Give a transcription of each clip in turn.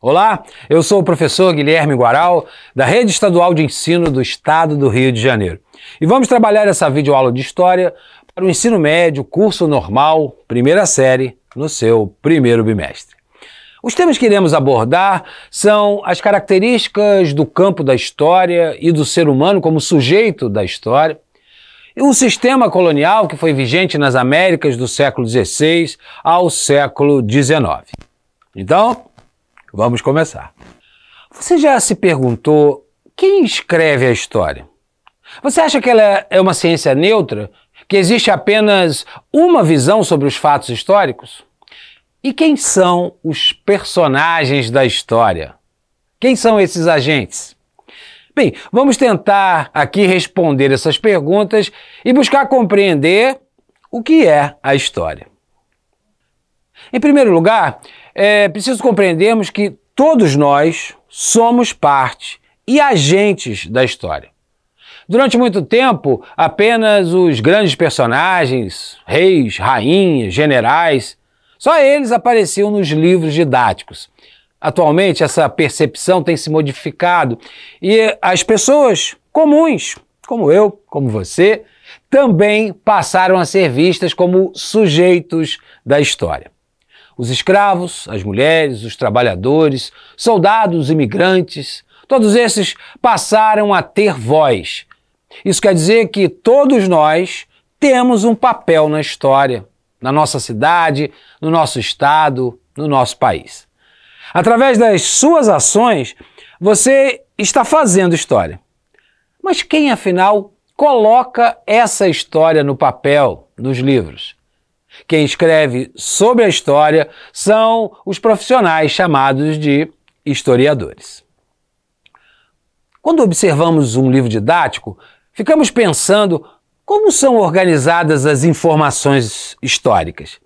Olá, eu sou o professor Guilherme Guaral, da Rede Estadual de Ensino do Estado do Rio de Janeiro. E vamos trabalhar essa videoaula de História para o ensino médio, curso normal, primeira série, no seu primeiro bimestre. Os temas que iremos abordar são as características do campo da história e do ser humano como sujeito da história, e o sistema colonial que foi vigente nas Américas do século XVI ao século XIX. Então, vamos começar. Você já se perguntou quem escreve a história? Você acha que ela é uma ciência neutra, que existe apenas uma visão sobre os fatos históricos? E quem são os personagens da história? Quem são esses agentes? Bem, vamos tentar aqui responder essas perguntas e buscar compreender o que é a história. Em primeiro lugar, é preciso compreendermos que todos nós somos parte e agentes da história. Durante muito tempo, apenas os grandes personagens, reis, rainhas, generais, só eles apareciam nos livros didáticos. Atualmente, essa percepção tem se modificado e as pessoas comuns, como eu, como você, também passaram a ser vistas como sujeitos da história. Os escravos, as mulheres, os trabalhadores, soldados, imigrantes, todos esses passaram a ter voz. Isso quer dizer que todos nós temos um papel na história, na nossa cidade, no nosso estado, no nosso país. Através das suas ações, você está fazendo história. Mas quem, afinal, coloca essa história no papel, nos livros? Quem escreve sobre a história são os profissionais chamados de historiadores. Quando observamos um livro didático, ficamos pensando como são organizadas as informações históricas.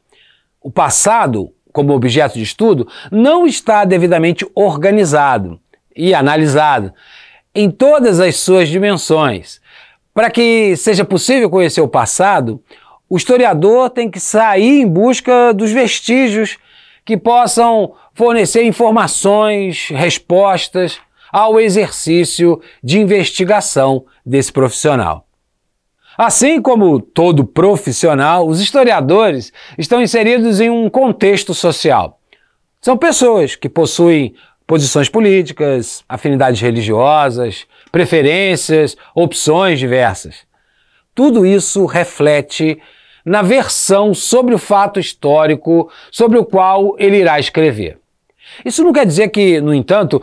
O passado, como objeto de estudo, não está devidamente organizado e analisado em todas as suas dimensões. Para que seja possível conhecer o passado, o historiador tem que sair em busca dos vestígios que possam fornecer informações, respostas ao exercício de investigação desse profissional. Assim como todo profissional, os historiadores estão inseridos em um contexto social. São pessoas que possuem posições políticas, afinidades religiosas, preferências, opções diversas. Tudo isso reflete na versão sobre o fato histórico sobre o qual ele irá escrever. Isso não quer dizer que, no entanto,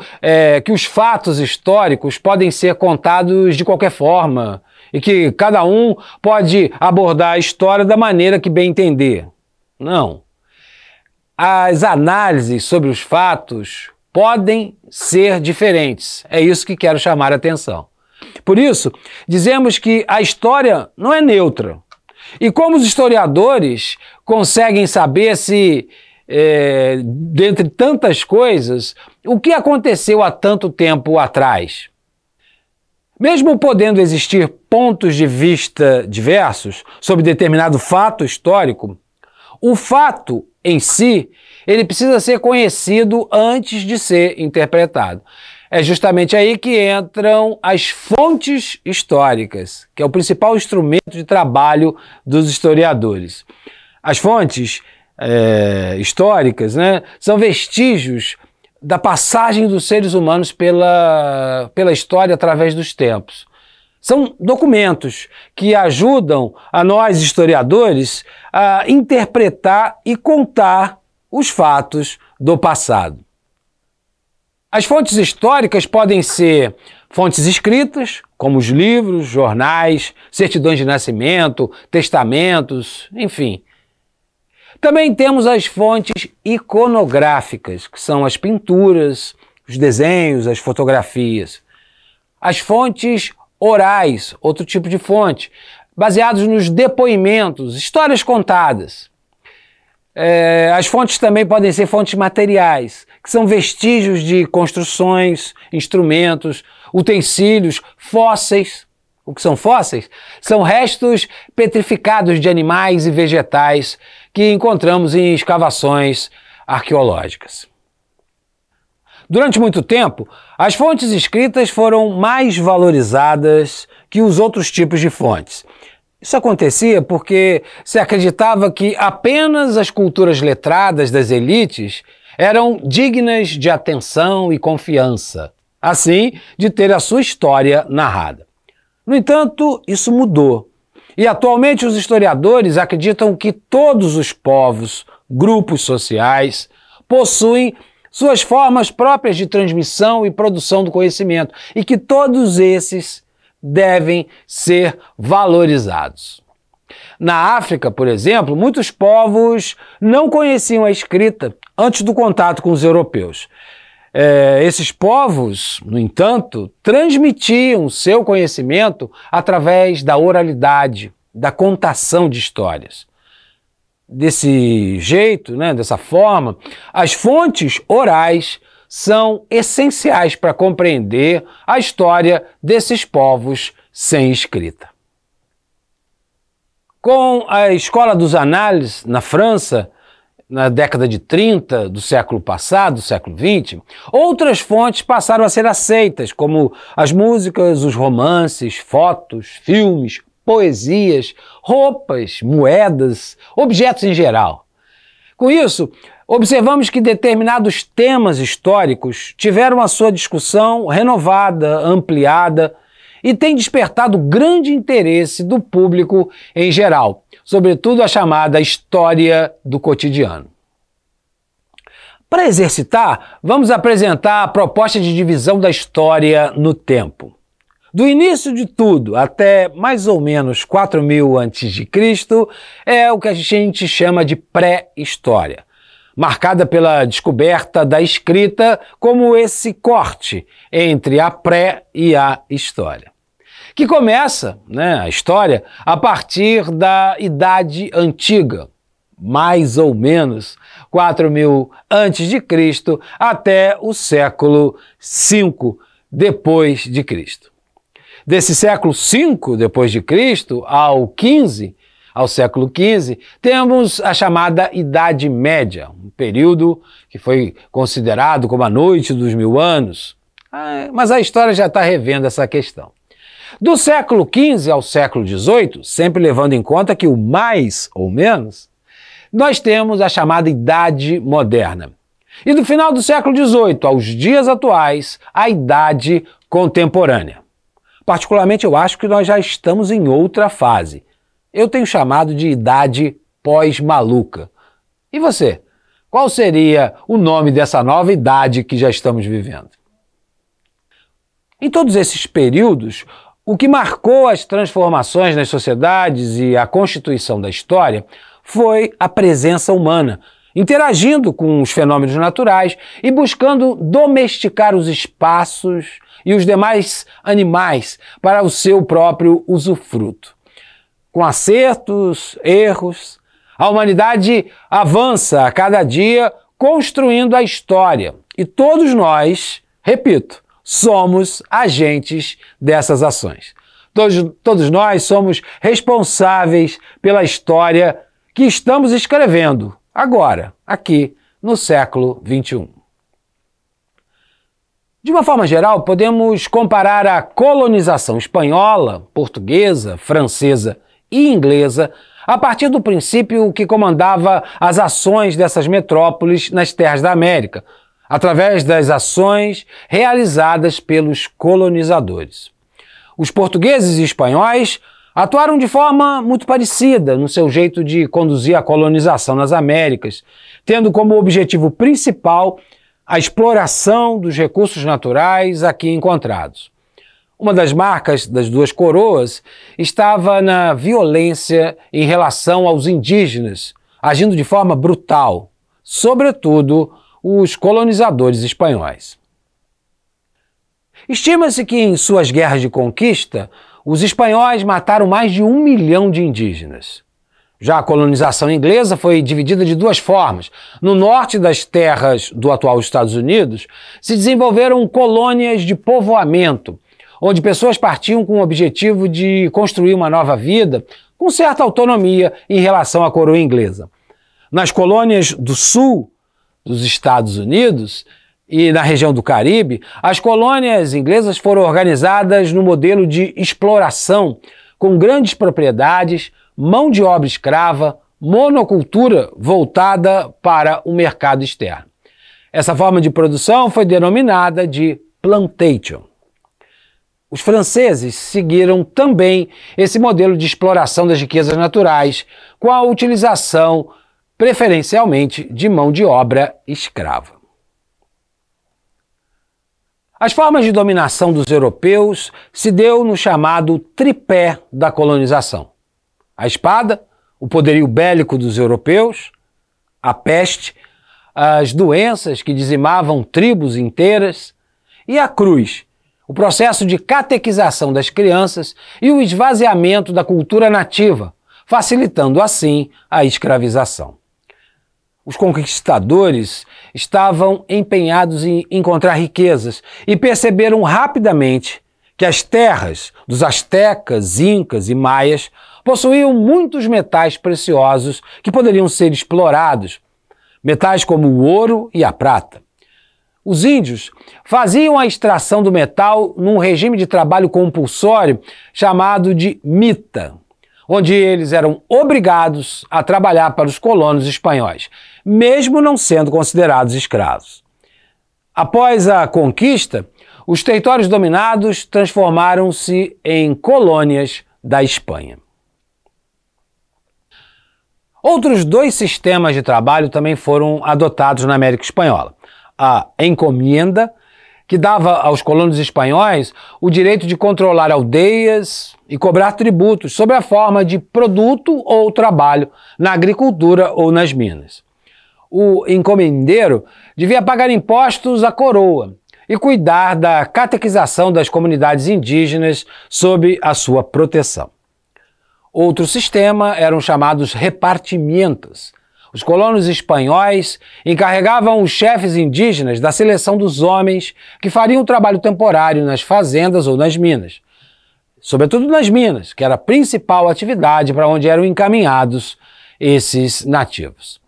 que os fatos históricos podem ser contados de qualquer forma e que cada um pode abordar a história da maneira que bem entender. Não. As análises sobre os fatos podem ser diferentes. É isso que quero chamar a atenção. Por isso, dizemos que a história não é neutra. E como os historiadores conseguem saber se, dentre tantas coisas, o que aconteceu há tanto tempo atrás? Mesmo podendo existir pontos de vista diversos sobre determinado fato histórico, o fato em si, ele precisa ser conhecido antes de ser interpretado. É justamente aí que entram as fontes históricas, que é o principal instrumento de trabalho dos historiadores. As fontes históricas, né, são vestígios da passagem dos seres humanos pela história através dos tempos. São documentos que ajudam a nós, historiadores, a interpretar e contar os fatos do passado. As fontes históricas podem ser fontes escritas, como os livros, jornais, certidões de nascimento, testamentos, enfim. Também temos as fontes iconográficas, que são as pinturas, os desenhos, as fotografias. As fontes orais, outro tipo de fonte, baseados nos depoimentos, histórias contadas. As fontes também podem ser fontes materiais, que são vestígios de construções, instrumentos, utensílios, fósseis. O que são fósseis? São restos petrificados de animais e vegetais que encontramos em escavações arqueológicas. Durante muito tempo, as fontes escritas foram mais valorizadas que os outros tipos de fontes. Isso acontecia porque se acreditava que apenas as culturas letradas das elites eram dignas de atenção e confiança, assim, de ter a sua história narrada. No entanto, isso mudou. E atualmente os historiadores acreditam que todos os povos, grupos sociais, possuem suas formas próprias de transmissão e produção do conhecimento e que todos esses devem ser valorizados. Na África, por exemplo, muitos povos não conheciam a escrita antes do contato com os europeus. Esses povos, no entanto, transmitiam seu conhecimento através da oralidade, da contação de histórias. Desse jeito, dessa forma, as fontes orais são essenciais para compreender a história desses povos sem escrita. Com a Escola dos Análises, na França, na década de 30 do século passado, do século XX, outras fontes passaram a ser aceitas, como as músicas, os romances, fotos, filmes, poesias, roupas, moedas, objetos em geral. Com isso, observamos que determinados temas históricos tiveram a sua discussão renovada, ampliada e têm despertado grande interesse do público em geral, sobretudo a chamada história do cotidiano. Para exercitar, vamos apresentar a proposta de divisão da história no tempo. Do início de tudo até mais ou menos 4000 a.C. é o que a gente chama de pré-história, marcada pela descoberta da escrita como esse corte entre a pré e a história, que começa, a história, a partir da Idade Antiga, mais ou menos 4000 a.C. até o século V depois de Cristo. Desse século V depois de Cristo ao século XV, temos a chamada Idade Média, um período que foi considerado como a noite dos 1000 anos. Mas a história já está revendo essa questão. Do século XV ao século XVIII, sempre levando em conta que o mais ou menos, nós temos a chamada Idade Moderna. E do final do século XVIII aos dias atuais, a Idade Contemporânea. Particularmente, eu acho que nós já estamos em outra fase. Eu tenho chamado de Idade Pós-Maluca. E você? Qual seria o nome dessa nova idade que já estamos vivendo? Em todos esses períodos, o que marcou as transformações nas sociedades e a constituição da história foi a presença humana, interagindo com os fenômenos naturais e buscando domesticar os espaços e os demais animais para o seu próprio usufruto. Com acertos, erros, a humanidade avança a cada dia construindo a história e todos nós, repito, somos agentes dessas ações. Todos nós somos responsáveis pela história que estamos escrevendo agora, aqui no século XXI. De uma forma geral, podemos comparar a colonização espanhola, portuguesa, francesa e inglesa a partir do princípio que comandava as ações dessas metrópoles nas terras da América, através das ações realizadas pelos colonizadores. Os portugueses e espanhóis atuaram de forma muito parecida no seu jeito de conduzir a colonização nas Américas, tendo como objetivo principal a exploração dos recursos naturais aqui encontrados. Uma das marcas das duas coroas estava na violência em relação aos indígenas, agindo de forma brutal, sobretudo os colonizadores espanhóis. Estima-se que em suas guerras de conquista, os espanhóis mataram mais de 1 milhão de indígenas. Já a colonização inglesa foi dividida de duas formas. No norte das terras do atual Estados Unidos, se desenvolveram colônias de povoamento, onde pessoas partiam com o objetivo de construir uma nova vida com certa autonomia em relação à coroa inglesa. Nas colônias do sul dos Estados Unidos, e na região do Caribe, as colônias inglesas foram organizadas no modelo de exploração, com grandes propriedades, mão de obra escrava, monocultura voltada para o mercado externo. Essa forma de produção foi denominada de plantation. Os franceses seguiram também esse modelo de exploração das riquezas naturais, com a utilização, preferencialmente, de mão de obra escrava. As formas de dominação dos europeus se deu no chamado tripé da colonização: a espada, o poderio bélico dos europeus, a peste, as doenças que dizimavam tribos inteiras, e a cruz, o processo de catequização das crianças e o esvaziamento da cultura nativa, facilitando assim a escravização. Os conquistadores estavam empenhados em encontrar riquezas e perceberam rapidamente que as terras dos astecas, incas e maias possuíam muitos metais preciosos que poderiam ser explorados, metais como o ouro e a prata. Os índios faziam a extração do metal num regime de trabalho compulsório chamado de mita, onde eles eram obrigados a trabalhar para os colonos espanhóis, mesmo não sendo considerados escravos. Após a conquista, os territórios dominados transformaram-se em colônias da Espanha. Outros dois sistemas de trabalho também foram adotados na América Espanhola: a encomienda, que dava aos colonos espanhóis o direito de controlar aldeias e cobrar tributos sob a forma de produto ou trabalho na agricultura ou nas minas. O encomendeiro devia pagar impostos à coroa e cuidar da catequização das comunidades indígenas sob a sua proteção. Outro sistema eram chamados repartimientos. Os colonos espanhóis encarregavam os chefes indígenas da seleção dos homens que fariam o trabalho temporário nas fazendas ou nas minas, sobretudo nas minas, que era a principal atividade para onde eram encaminhados esses nativos.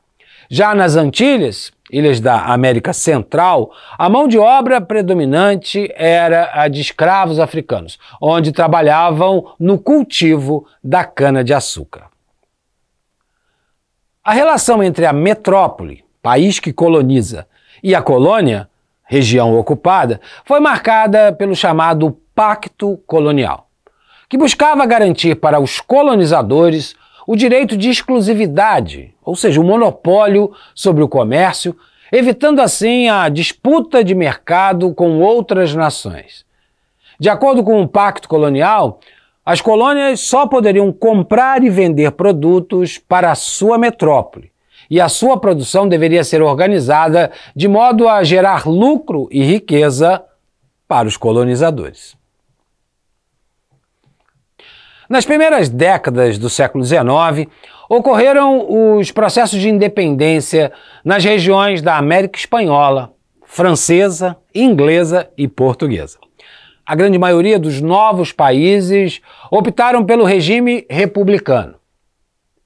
Já nas Antilhas, ilhas da América Central, a mão de obra predominante era a de escravos africanos, onde trabalhavam no cultivo da cana-de-açúcar. A relação entre a metrópole, país que coloniza, e a colônia, região ocupada, foi marcada pelo chamado Pacto Colonial, que buscava garantir para os colonizadores o direito de exclusividade, ou seja, o monopólio sobre o comércio, evitando assim a disputa de mercado com outras nações. De acordo com o Pacto Colonial, as colônias só poderiam comprar e vender produtos para a sua metrópole, e a sua produção deveria ser organizada de modo a gerar lucro e riqueza para os colonizadores. Nas primeiras décadas do século XIX, ocorreram os processos de independência nas regiões da América Espanhola, francesa, inglesa e portuguesa. A grande maioria dos novos países optaram pelo regime republicano.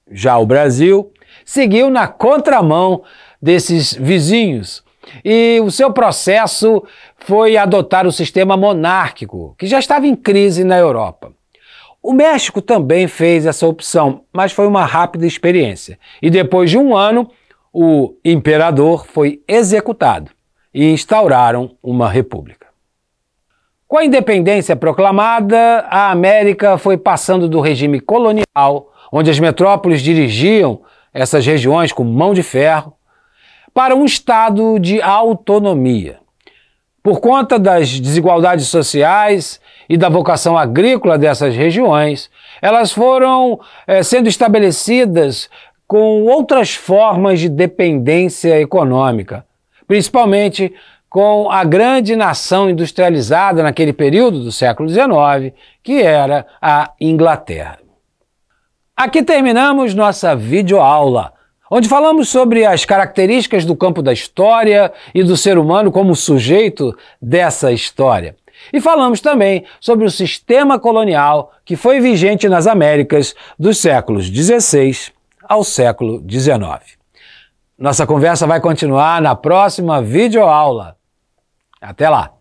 Já o Brasil seguiu na contramão desses vizinhos e o seu processo foi adotar o sistema monárquico, que já estava em crise na Europa. O México também fez essa opção, mas foi uma rápida experiência. E depois de um ano, o imperador foi executado e instauraram uma república. Com a independência proclamada, a América foi passando do regime colonial, onde as metrópoles dirigiam essas regiões com mão de ferro, para um estado de autonomia. Por conta das desigualdades sociais e da vocação agrícola dessas regiões, elas foram sendo estabelecidas com outras formas de dependência econômica, principalmente com a grande nação industrializada naquele período do século XIX, que era a Inglaterra. Aqui terminamos nossa videoaula, onde falamos sobre as características do campo da história e do ser humano como sujeito dessa história. E falamos também sobre o sistema colonial que foi vigente nas Américas dos séculos XVI ao século XIX. Nossa conversa vai continuar na próxima videoaula. Até lá!